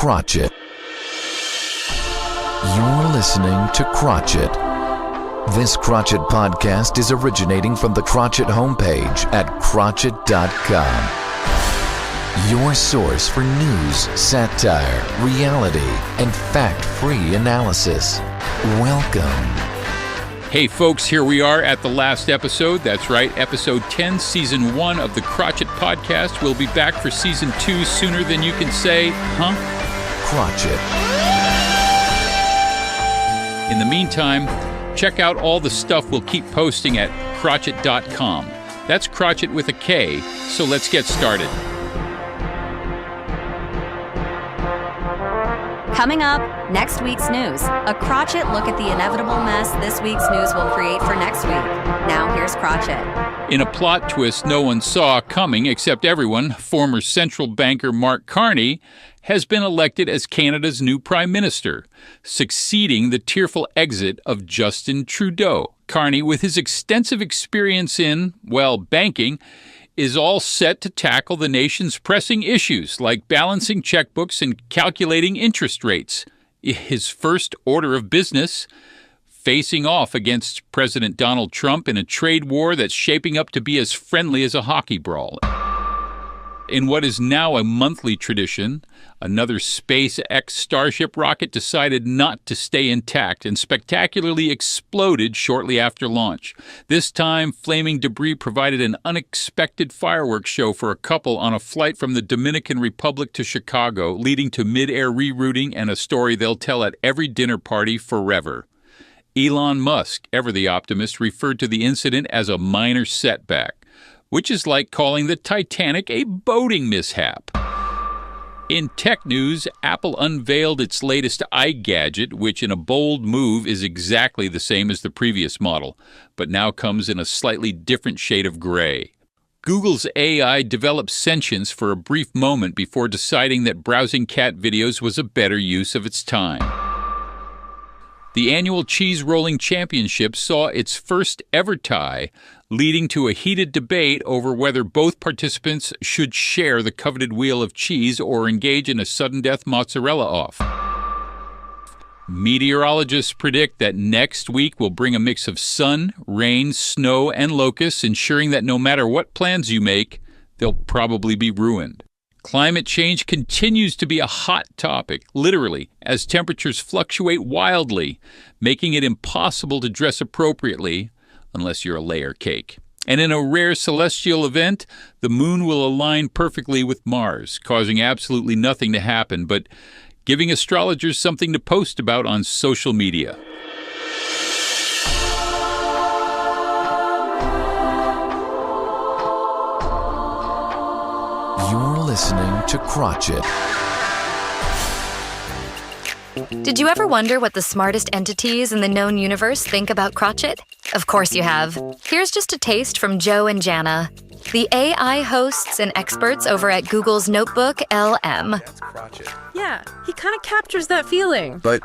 Krotchett. You're listening to Krotchett. This Krotchett podcast is originating from the Krotchett homepage at Krotchett.com. Your source for news, satire, reality, and fact-free analysis. Welcome. Hey folks, here we are at the last episode. That's right, episode 10, season 1 of the Krotchett podcast. We'll be back for season 2 sooner than you can say, huh? Krotchett. In the meantime, check out all the stuff we'll keep posting at Krotchett.com. That's Krotchett with a K, so let's get started. Coming up, next week's news. A Krotchett look at the inevitable mess this week's news will create for next week. Now here's Krotchett. In a plot twist no one saw coming except everyone, former central banker Mark Carney has been elected as Canada's new Prime Minister, succeeding the tearful exit of Justin Trudeau. Carney, with his extensive experience in, well, banking, is all set to tackle the nation's pressing issues like balancing checkbooks and calculating interest rates. His first order of business, facing off against President Donald Trump in a trade war that's shaping up to be as friendly as a hockey brawl. In what is now a monthly tradition, another SpaceX Starship rocket decided not to stay intact and spectacularly exploded shortly after launch. This time, flaming debris provided an unexpected fireworks show for a couple on a flight from the Dominican Republic to Chicago, leading to mid-air rerouting and a story they'll tell at every dinner party forever. Elon Musk, ever the optimist, referred to the incident as a minor setback, which is like calling the Titanic a boating mishap. In tech news, Apple unveiled its latest iGadget, which in a bold move is exactly the same as the previous model, but now comes in a slightly different shade of gray. Google's AI developed sentience for a brief moment before deciding that browsing cat videos was a better use of its time. The annual Cheese Rolling Championship saw its first ever tie, leading to a heated debate over whether both participants should share the coveted wheel of cheese or engage in a sudden death mozzarella off. Meteorologists predict that next week will bring a mix of sun, rain, snow, and locusts, ensuring that no matter what plans you make, they'll probably be ruined. Climate change continues to be a hot topic, literally, as temperatures fluctuate wildly, making it impossible to dress appropriately unless you're a layer cake. And in a rare celestial event, the moon will align perfectly with Mars, causing absolutely nothing to happen, but giving astrologers something to post about on social media. You're listening to Krotchett. Did you ever wonder what the smartest entities in the known universe think about Krotchett? Of course you have. Here's just a taste from Joe and Jana, the AI hosts and experts over at Google's Notebook LM. That's Krotchett. Yeah, he kind of captures that feeling. But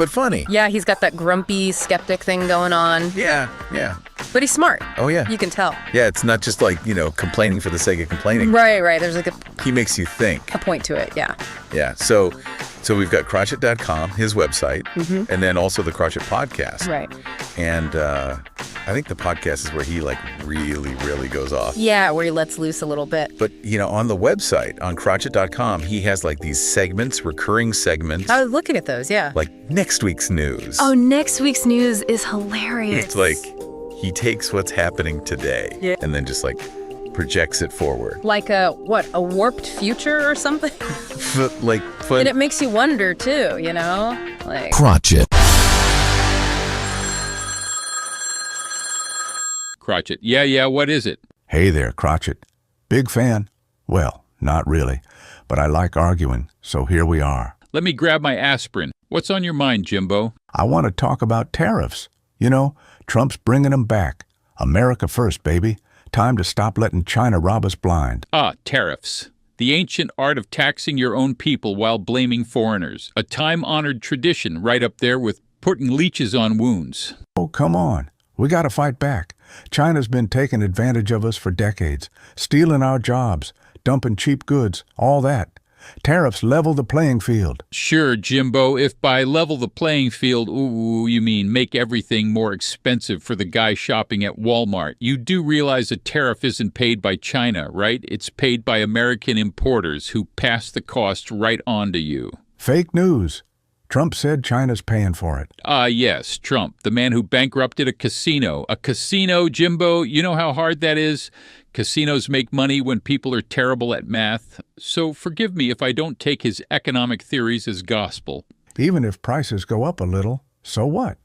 funny. Yeah, he's got that grumpy skeptic thing going on. Yeah. But he's smart. Oh, yeah. You can tell. Yeah, it's not just like, complaining for the sake of complaining. Right. There's like He makes you think. a point to it, yeah. Yeah, so we've got Krotchett.com, his website, and then also the Krotchett podcast. Right. And I think the podcast is where he really goes off. Yeah, where he lets loose a little bit. But, on the website, on Krotchett.com, he has like these segments, recurring segments. I was looking at those, yeah. Like next week's news. Oh, next week's news is hilarious. It's like he takes what's happening today and then just like projects it forward. Like a warped future or something? And it makes you wonder too, Like Krotchett. Krotchett. Yeah, what is it? Hey there, Krotchett. Big fan? Well, not really, but I like arguing, so here we are. Let me grab my aspirin. What's on your mind, Jimbo? I want to talk about tariffs. Trump's bringing them back. America first, baby. Time to stop letting China rob us blind. Tariffs. The ancient art of taxing your own people while blaming foreigners. A time-honored tradition right up there with putting leeches on wounds. Oh, come on. We got to fight back. China's been taking advantage of us for decades, stealing our jobs, dumping cheap goods, all that. Tariffs level the playing field. Sure, Jimbo, if by level the playing field, you mean make everything more expensive for the guy shopping at Walmart. You do realize a tariff isn't paid by China, right? It's paid by American importers who pass the cost right on to you. Fake news. Trump said China's paying for it. Yes, Trump, the man who bankrupted a casino. A casino, Jimbo, you know how hard that is? Casinos make money when people are terrible at math. So forgive me if I don't take his economic theories as gospel. Even if prices go up a little, so what?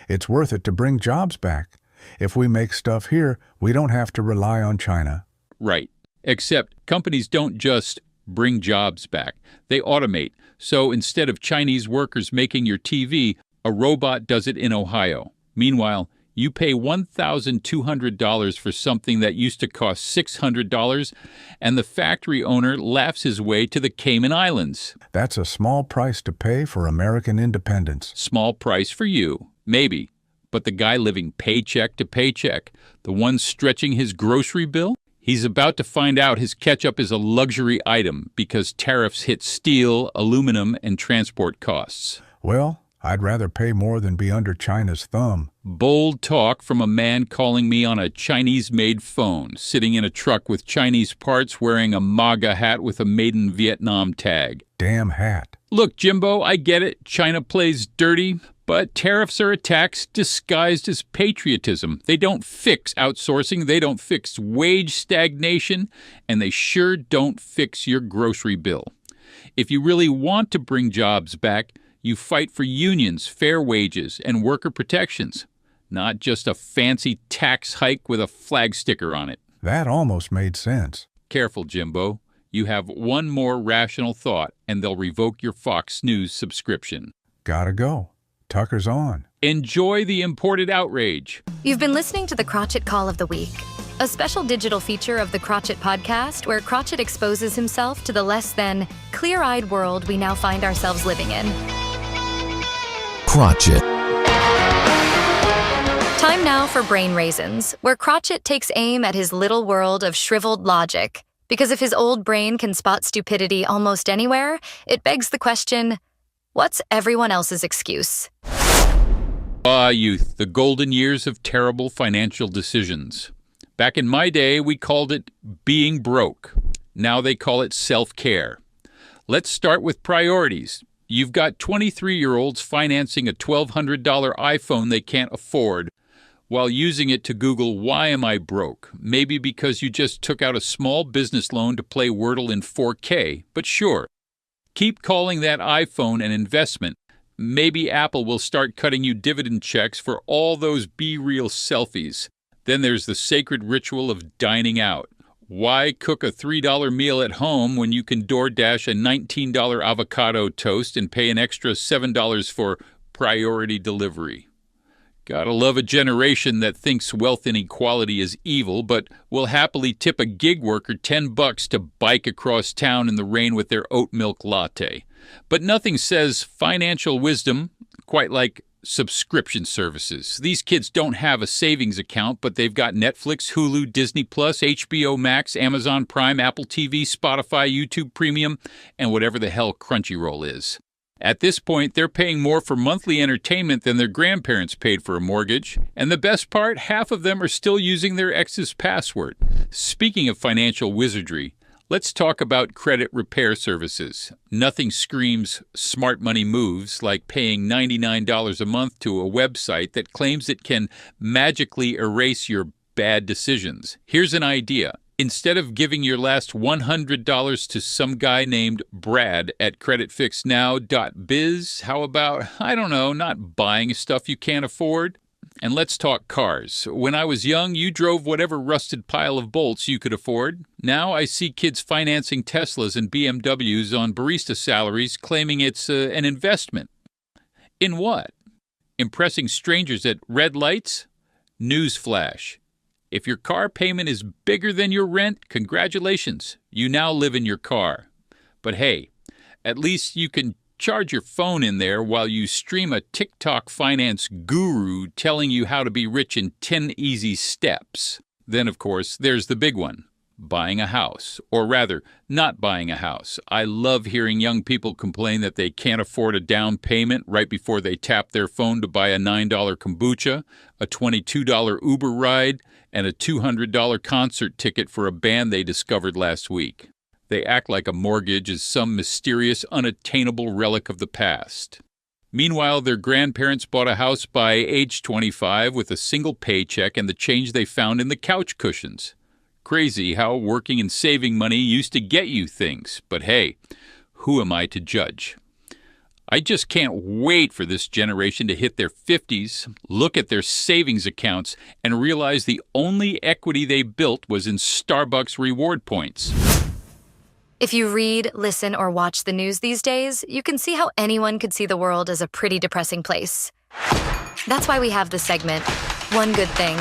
It's worth it to bring jobs back. If we make stuff here, we don't have to rely on China. Right. Except companies don't just bring jobs back. They automate. So instead of Chinese workers making your TV, a robot does it in Ohio. Meanwhile, you pay $1,200 for something that used to cost $600, and the factory owner laughs his way to the Cayman Islands. That's a small price to pay for American independence. Small price for you, maybe. But the guy living paycheck to paycheck, the one stretching his grocery bill, he's about to find out his ketchup is a luxury item because tariffs hit steel, aluminum, and transport costs. Well, I'd rather pay more than be under China's thumb. Bold talk from a man calling me on a Chinese-made phone, sitting in a truck with Chinese parts, wearing a MAGA hat with a Made in Vietnam tag. Damn hat. Look, Jimbo, I get it. China plays dirty. But tariffs are a tax disguised as patriotism. They don't fix outsourcing, they don't fix wage stagnation, and they sure don't fix your grocery bill. If you really want to bring jobs back, you fight for unions, fair wages, and worker protections, not just a fancy tax hike with a flag sticker on it. That almost made sense. Careful, Jimbo. You have one more rational thought, and they'll revoke your Fox News subscription. Gotta go. Tucker's on. Enjoy the imported outrage. You've been listening to the Krotchett Call of the Week, a special digital feature of the Krotchett podcast where Krotchett exposes himself to the less than clear-eyed world we now find ourselves living in. Krotchett. Time now for Brain Raisins, where Krotchett takes aim at his little world of shriveled logic. Because if his old brain can spot stupidity almost anywhere, it begs the question, what's everyone else's excuse? Youth, the golden years of terrible financial decisions. Back in my day, we called it being broke. Now they call it self-care. Let's start with priorities. You've got 23-year-olds financing a $1,200 iPhone they can't afford while using it to Google, why am I broke? Maybe because you just took out a small business loan to play Wordle in 4K, but sure. Keep calling that iPhone an investment. Maybe Apple will start cutting you dividend checks for all those be-real selfies. Then there's the sacred ritual of dining out. Why cook a $3 meal at home when you can DoorDash a $19 avocado toast and pay an extra $7 for priority delivery? Gotta love a generation that thinks wealth inequality is evil, but will happily tip a gig worker $10 to bike across town in the rain with their oat milk latte. But nothing says financial wisdom quite like subscription services. These kids don't have a savings account, but they've got Netflix, Hulu, Disney+, HBO Max, Amazon Prime, Apple TV, Spotify, YouTube Premium, and whatever the hell Crunchyroll is. At this point, they're paying more for monthly entertainment than their grandparents paid for a mortgage. And the best part, half of them are still using their ex's password. Speaking of financial wizardry, let's talk about credit repair services. Nothing screams smart money moves like paying $99 a month to a website that claims it can magically erase your bad decisions. Here's an idea. Instead of giving your last $100 to some guy named Brad at creditfixnow.biz, how about, not buying stuff you can't afford? And let's talk cars. When I was young, you drove whatever rusted pile of bolts you could afford. Now I see kids financing Teslas and BMWs on barista salaries, claiming it's an investment. In what? Impressing strangers at red lights? Newsflash. If your car payment is bigger than your rent, congratulations, you now live in your car. But hey, at least you can charge your phone in there while you stream a TikTok finance guru telling you how to be rich in 10 easy steps. Then, of course, there's the big one. buying a house, or rather, not buying a house. I love hearing young people complain that they can't afford a down payment right before they tap their phone to buy a $9 kombucha, a $22 Uber ride, and a $200 concert ticket for a band they discovered last week. They act like a mortgage is some mysterious, unattainable relic of the past. Meanwhile, their grandparents bought a house by age 25 with a single paycheck and the change they found in the couch cushions. Crazy how working and saving money used to get you things, but hey, who am I to judge? I just can't wait for this generation to hit their 50s, look at their savings accounts, and realize the only equity they built was in Starbucks reward points. If you read, listen, or watch the news these days, you can see how anyone could see the world as a pretty depressing place. That's why we have the segment, One Good Thing.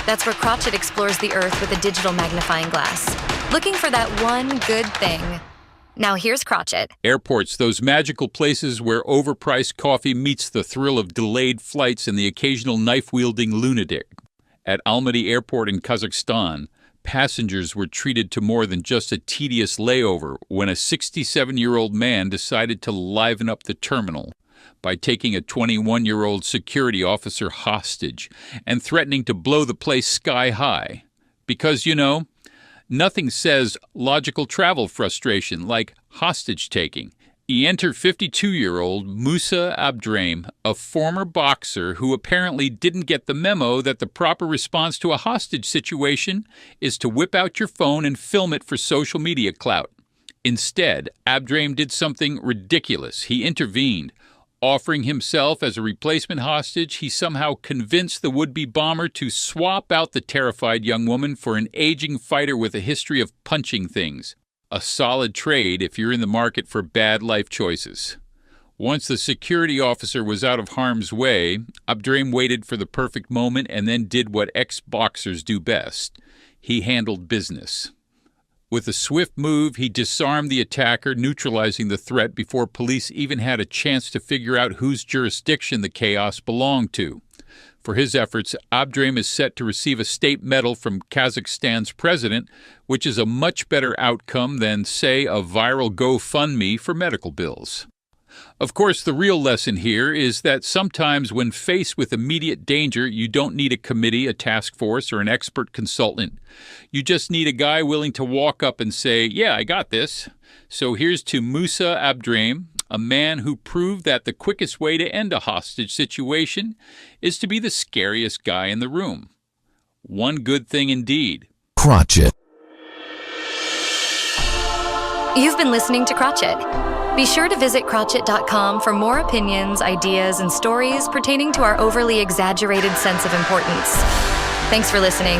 That's where Krotchett explores the earth with a digital magnifying glass, looking for that one good thing. Now here's Krotchett. Airports, those magical places where overpriced coffee meets the thrill of delayed flights and the occasional knife-wielding lunatic. At Almaty Airport in Kazakhstan, passengers were treated to more than just a tedious layover when a 67-year-old man decided to liven up the terminal by taking a 21-year-old security officer hostage and threatening to blow the place sky high. Because, nothing says logical travel frustration like hostage-taking. Enter 52-year-old Musa Abdraim, a former boxer who apparently didn't get the memo that the proper response to a hostage situation is to whip out your phone and film it for social media clout. Instead, Abdraim did something ridiculous. He intervened. Offering himself as a replacement hostage, he somehow convinced the would-be bomber to swap out the terrified young woman for an aging fighter with a history of punching things. A solid trade if you're in the market for bad life choices. Once the security officer was out of harm's way, Abdraim waited for the perfect moment and then did what ex-boxers do best. He handled business. With a swift move, he disarmed the attacker, neutralizing the threat before police even had a chance to figure out whose jurisdiction the chaos belonged to. For his efforts, Abdraim is set to receive a state medal from Kazakhstan's president, which is a much better outcome than, say, a viral GoFundMe for medical bills. Of course, the real lesson here is that sometimes when faced with immediate danger, you don't need a committee, a task force, or an expert consultant. You just need a guy willing to walk up and say, "Yeah, I got this." So here's to Musa Abdraim, a man who proved that the quickest way to end a hostage situation is to be the scariest guy in the room. One good thing indeed. Krotchett. You've been listening to Krotchett. Be sure to visit Krotchett.com for more opinions, ideas, and stories pertaining to our overly exaggerated sense of importance. Thanks for listening.